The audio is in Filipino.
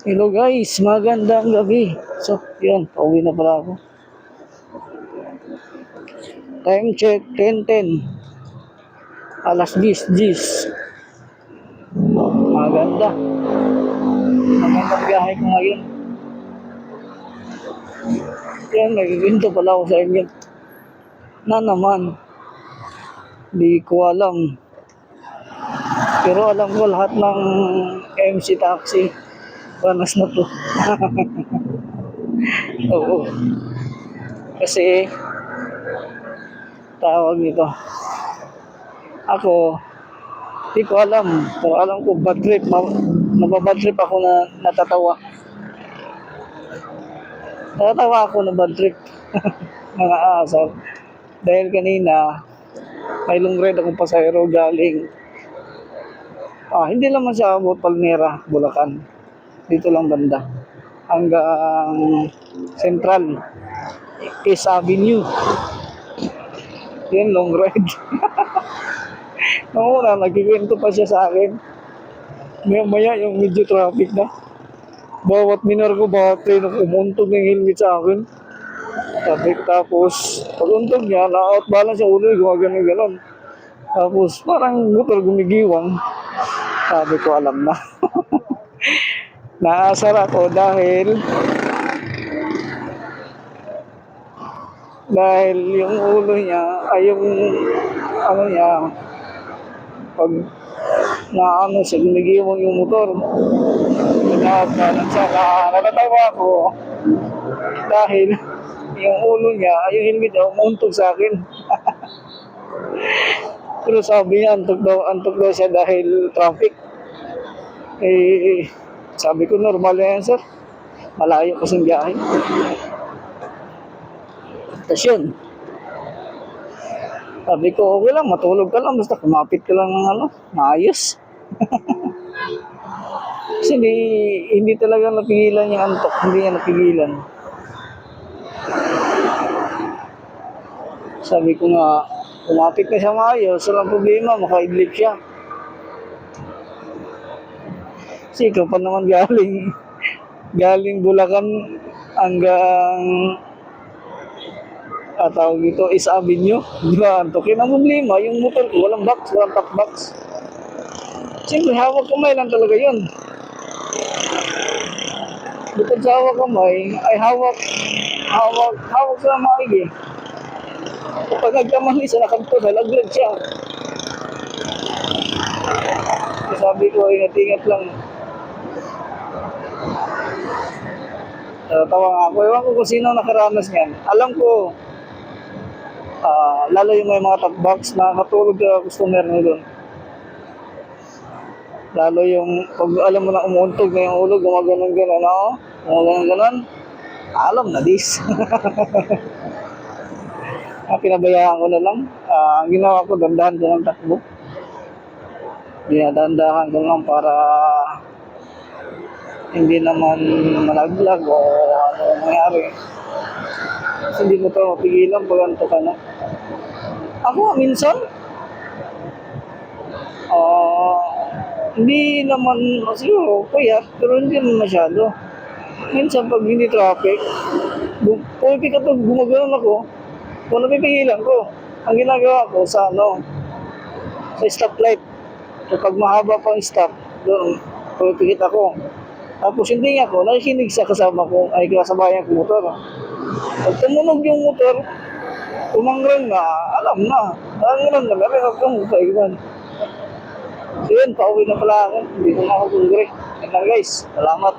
Hello guys, magandang gabi. So, yun, pauwi na pala ako. Time check, 10:10. Alas 10:10. Maganda. Magandang biyahe ko ngayon. Yan, nagkikinto pala ako sa inyo. Na naman, di ko alam. Pero alam ko lahat ng MC Taxi. Panas na to. Oo. Kasi, tawag nito. Ako, di ko alam. Pero alam ko, bad trip. Mababad trip ako na natatawa. Natatawa ako na bad trip. Mga asar. Dahil kanina, may long ride akong pasahero galing. Hindi naman siya abot Palmera, Bulacan. Dito lang banda. Hanggang Central. East Avenue. Yan, long ride. Noong una, nagkikwento pa siya sa akin. Maya yung medyo traffic na. Bawat minor ko, bawat train ako, umuntog ng helmet sa akin. Tapos, pag-untog niya, na-out balance yung ulo, gumagano-ganon. Tapos, parang motor gumigiwang. Sabi ko, alam na. Naasar ako dahil yung ulo niya, ay yung ano niya, pag naano siya, gumigiwang yung motor. Na-out balance siya. Natatawa ako dahil yung ulo niya, yung helmet daw, umuntog sa akin. Pero sabi niya, antok daw siya dahil traffic. Sabi ko, normal yan, sir. Malayo kasing biyahe. Tapos yun. Sabi ko, okay lang, matulog ka lang, basta kumapit ka lang ng maayos. Kasi hindi talaga napigilan yung antok, hindi niya napigilan. Sabi ko nga, kumapit na siya maayos, walang problema, makaidlip siya. Kasi ikaw pa naman galing Bulacan hanggang tawag dito, East Avenue. Di ba, antokin ang problema, yung motor ko, walang box, walang top box. Siyempre, hawak kamay lang talaga yun. Bukod sa hawak kamay, ay hawak sa maigi. Kapag nagkamali sa nakanto, nalaglag siya. Sabi ko, ingat-ingat lang. Tawa nga ako. Ewan ko kung sino nakaranas niyan. Alam ko, lalo yung may mga top box na katulog ka customer nyo doon. Lalo yung, pag alam mo na umuuntog na yung ulo, gumaganon-ganon, gumaganon-ganon, alam na this. Pinabayaan ko na lang. Ang ginawa ko, dandahan ko ng takbo. Dinadandahan ko lang para hindi naman malaglag o ano nangyari. Kasi hindi mo ito mapigilan pag antok ka na. Ako, minsan, hindi naman, siguro, payat, pero hindi naman masyado. Minsan, pag hindi traffic, pwede ka ito, gumagano'n ako, kung napipigilan ko, ang ginagawa ko sa sa stoplight. Kapag mahaba pa ang stop, doon, pumipikit ako. Tapos hindi ako, nakikinig sa kasama ko, ay kasabayan ko motor. Pag tumunog yung motor, umangrang na, alam na. Alam na, meron akong kaiwan. So yun, pauwi na pala ako. Hindi ko na ako kungre. Yan lang guys, salamat.